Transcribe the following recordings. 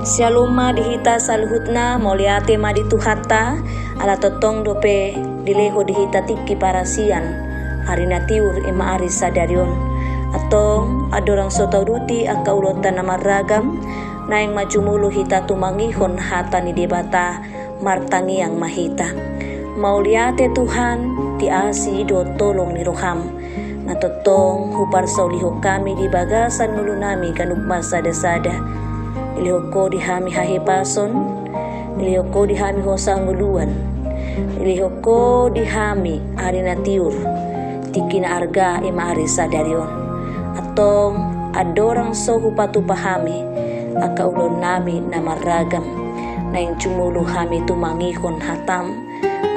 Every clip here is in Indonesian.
Shalom dihita saluhutna moliate maditu hatta ala totong dope dileho dihita tiki parasian harina tiur ima ari sadarion atong adorang sotauruti aka ulotan namaragam naing majumulu hita tumangihon hata ni debata martangiang mahita mauliate Tuhan tiasi do tolong ni roham na totong hupar sauliho kami di bagasan nulunami kanugma sada-sada ilihoko dihami hahepason, ilihoko dihami hosanguluan, ilihoko dihami arina tiur, tikina arga ima ari sadarion. Atong adorang sohu patu pahami, aka ulon nami namaragam, na yung cumulu hami tumangihon hatam,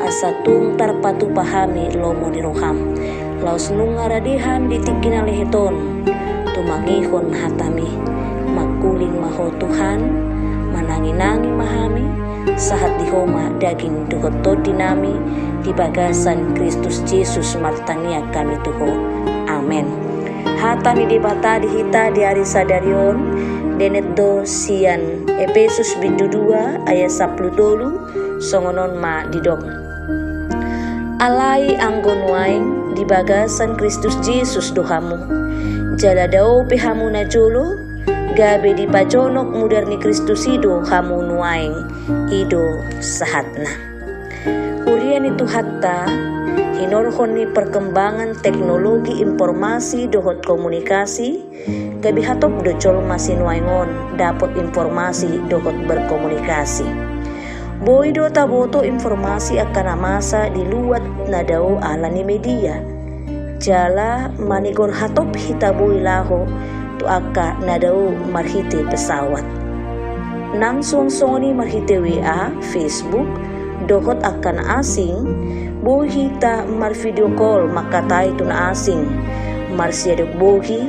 asa tungtar patu pahami lomo ni roham. Laos nungaradihan di tikina leheton, tumangihon hatami. Makuling maho Tuhan mananginangi mahami sahat dihoma daging duhot dinami di bagasan Kristus Yesus martania kami tuho amen. Hata ni debata dihita di hari sadarion denet do sian Efesus 2 ayat 10 songonon ma didok alai anggon waing di bagasan Kristus Yesus dohamu jala dao pehamu na jolo gabe di pajonok mudarni Kristusido hamu nuaing ido sahatna. Urian itu hatta hinorhon ni perkembangan teknologi informasi dohot komunikasi gabi hatop do col masin waingon dapat informasi dohot berkomunikasi. Boy do taboto informasi akan masa di luat nadao ala ni media. Jala manigor hatop hitaboy laho tu aka nadao marhite pesawat. Nang song-songoni marhite WA, Facebook, dohot akan asing, bohita mar video call makatay tu na asing, marsiadok bohi,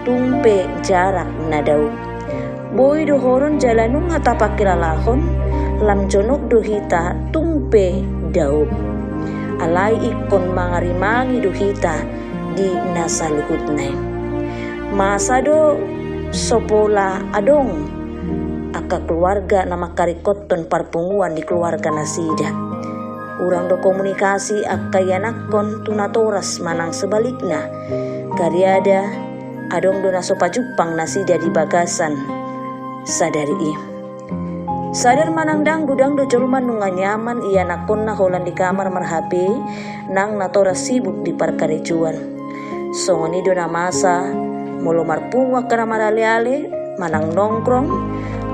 tumpe jarak nadao. Boy dohoron jalanung hatapakilalahon, lamjonok dohita tumpe daw. Alay ikon mangarimangi dohita di nasaluhut na. Masado sopola adong aka keluarga nama karikoton parpunguan di keluarga nasida urang do komunikasi aka yanakon tunatoras manang sebalikna kariada adong do nasopa jupang nasida di bagasan sadari sadar manang dang gudang do joluman nunga nyaman iya nakon na holan di kamar marhape nang natoras sibuk di parkaricuan songoni do namasa mulu marpunga kana marale-ale manang nongkrong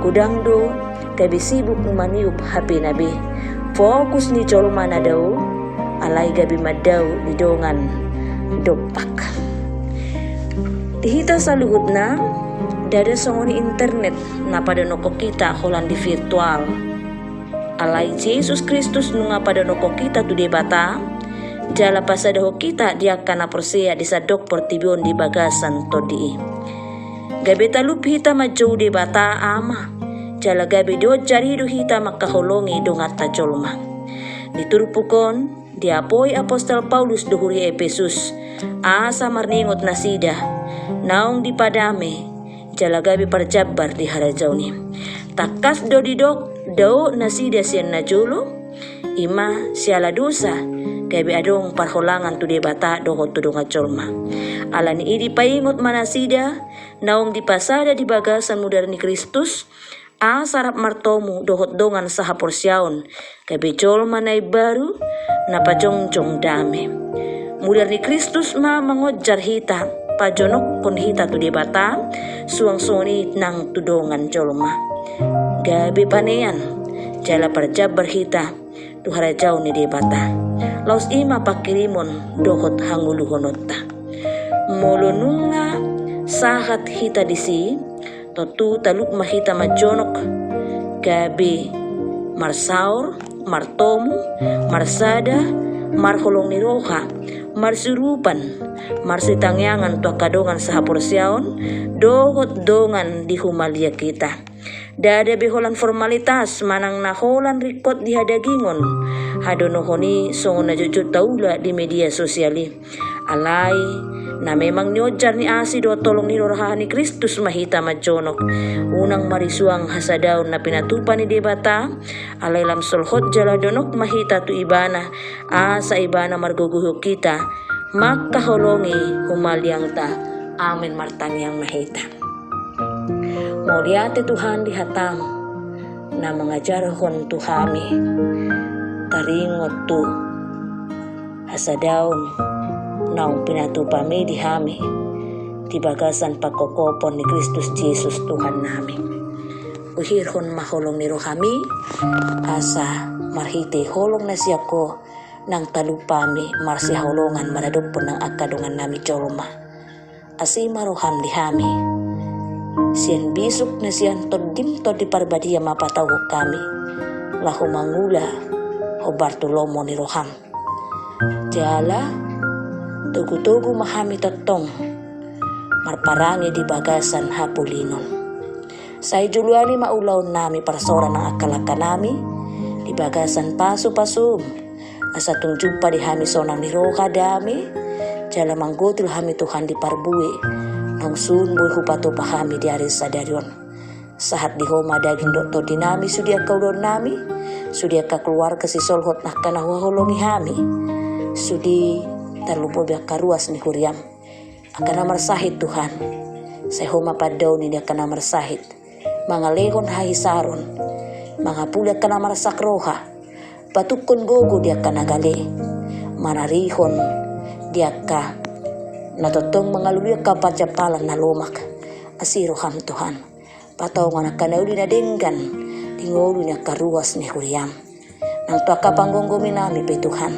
kudang do gabi sibuk maniup HP nabe fokus ni colo mana daw alay gabi madaw di dongan dopak dihita sa luhut na dada songoni internet na pada noko kita holan di virtual alay Jesus Kristus nunga pada noko kita tu debata jala pasadaho kita dia kana persea di sadok pertibion di bagasan todi. Gabe talup hita majau di bata ama. Jala gabe do jari do hita makaholongi do ngata jolma. Diturupukon diapoi apostol Paulus dohuri Efesus. Asa marningot nasida. Naung dipadame. Jala gabe parjabar di harajauni. Takas do didok do nasida sian najolo. Ima siala dosa. Gabi adong parholangan tu debata dohot tu donga colma. Alani idi paingot manasida naung dipasada di bagasan mudarni Kristus sarap martomu dohot dongan saha porsyaon gabi colma nai baru napajongjong dame. Mudarni Kristus ma mengojar hita pajonok kon hita tu debata suang soni nang tu dongan colma. Gabi panean jala parjabar hita tu harajau ni debata. Laos ima pakirimon dohot hanguluhonotta. Molonunga sahat hita disi, totu taluk mahita majonok, gabi marsaur, martomu, marsada, marholong niroha, marsurupan, marsitangyangan tu kadongan sahaporsyaon, dohot dongan di humalia kita. Dada beholan formalitas manang naholan rikot di hadagingon. Hadonohoni songon na jujut taula di media sosiali. Alay na memang nyojar ni asi do tolong ni rorahan ni Kristus mahita majonok. Unang marisuang hasadaw na pinatupan ni debata. Alay lam solhot jala donok mahita tu ibana. Asa ibana marguguhuk kita. Makaholongi humalyang ta. Amin martangyang mahita. Mauliate Tuhan di hatam na mengajarhon Tuhami taringot tu hasadaon naung pinatupami di hami di bagasan pagkokopon ni Kristus Jesus Tuhan namin. Uhirhon maholong ni rohami asa marhite holong na siya ko nang talupami marsi holongan manadupon ng akadungan nami jolma. Asi maroham di hami. Siyan bisok na siyan todim to di parbadia mapatawag kami. Lahu mangula o Bartolomo ni Roham. Jala, tugu-tugu mahami totong. Marparangi di bagasan hapulinon. Say Juliani maulaw nami parsora ng akalaka nami. Di bagasan paso-paso. Asa tung jumpa di hami sonang ni Roha dami. Jala manggutil hami Tuhan di parbuwi. Nang sunboy hupato pahami di aris sadaryon. Sahat di homa daging doktor dinami sudia kaulon nami. Sudia ka keluar ke si solhot nak kanahuholongi hami. Sudi terlupo biak karuas ni huriam. Akan namar sahid Tuhan. Say homa padaw ni dia ka namar sahid. Mga lehon hahisaron. Mga pula ka namar sakroha. Patukon gogo dia ka nagale. Manarihon dia ka natotong mga luya kapajapalan na lumak. Asiro ham Tuhan. Pataw nga nakanauli na dinggan. Tingolo niya karuas ni Huriam. Nang tuwa kapanggonggomi nami pe Tuhan.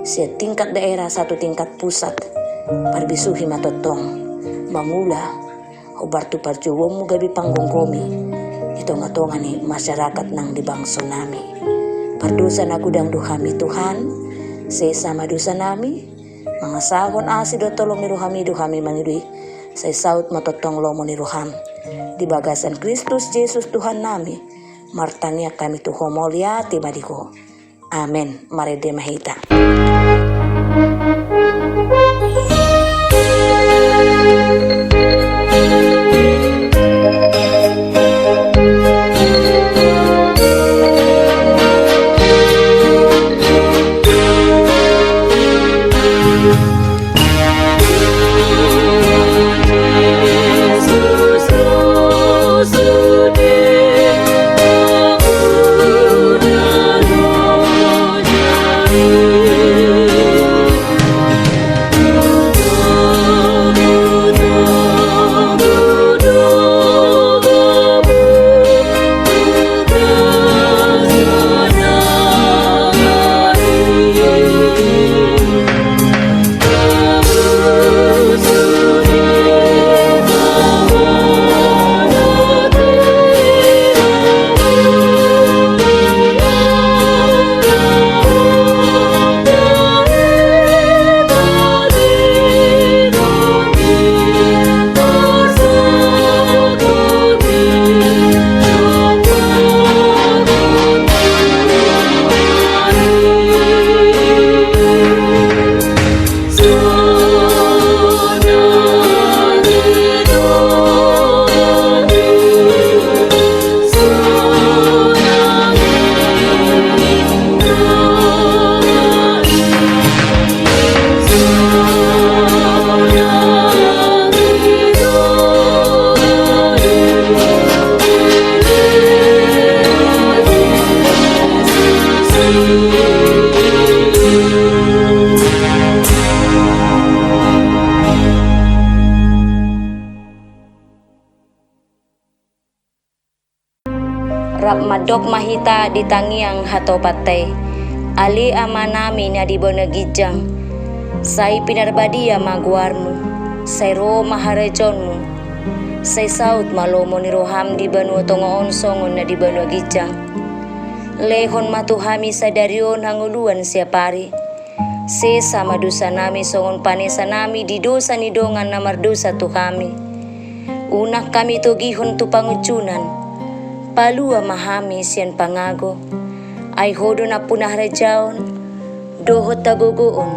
Siya tingkat daerah satu tingkat pusat. Parbisuhi matotong. Mangula. Hubartu parjuwom mo gabi panggonggomi. Ito nga tonga ni masyarakat ng dibangso nami. Pardusa na gudang duhami Tuhan. Sesama dusa nami. Mga sahon asido tolong ni Rohami duhami mangidui. Say saut matotong lomo ni Roham. Di bagasan Kristus Jesus Tuhan nami. Martania kami tu homolia tibadiko. Amen. Marede mahita. Rap madok mahita di tangiang hatopatay. Ali ama nami na di bonagijang. Say pinarbadia magwarmu. Say ro maharejonmu. Say saut malomo ni Roham di banu tongoon songon na di bonagijang. Lehon matuhami sa daryon hanguluan siya pari. Se sama dosa nami songon panesa nami di dosa ni dongan na mardosa tu kami. Unak kami to gihon tu pangucunan. palua mahamis yan pangago, ay hodo na punahradyaon, dohot tagugoon,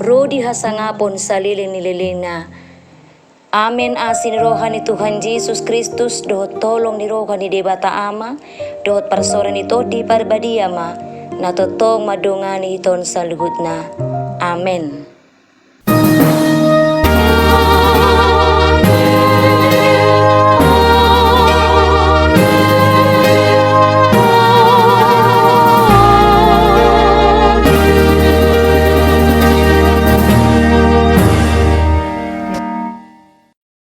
rodi hasangapon sa liling na. Amen asin rohan ni Tuhan Yesus Kristus, dohot tolong ni rohan ni Debata Ama, dohot parsoran ito di parbadiama, natotong madungani iton sa luhod na. Amen.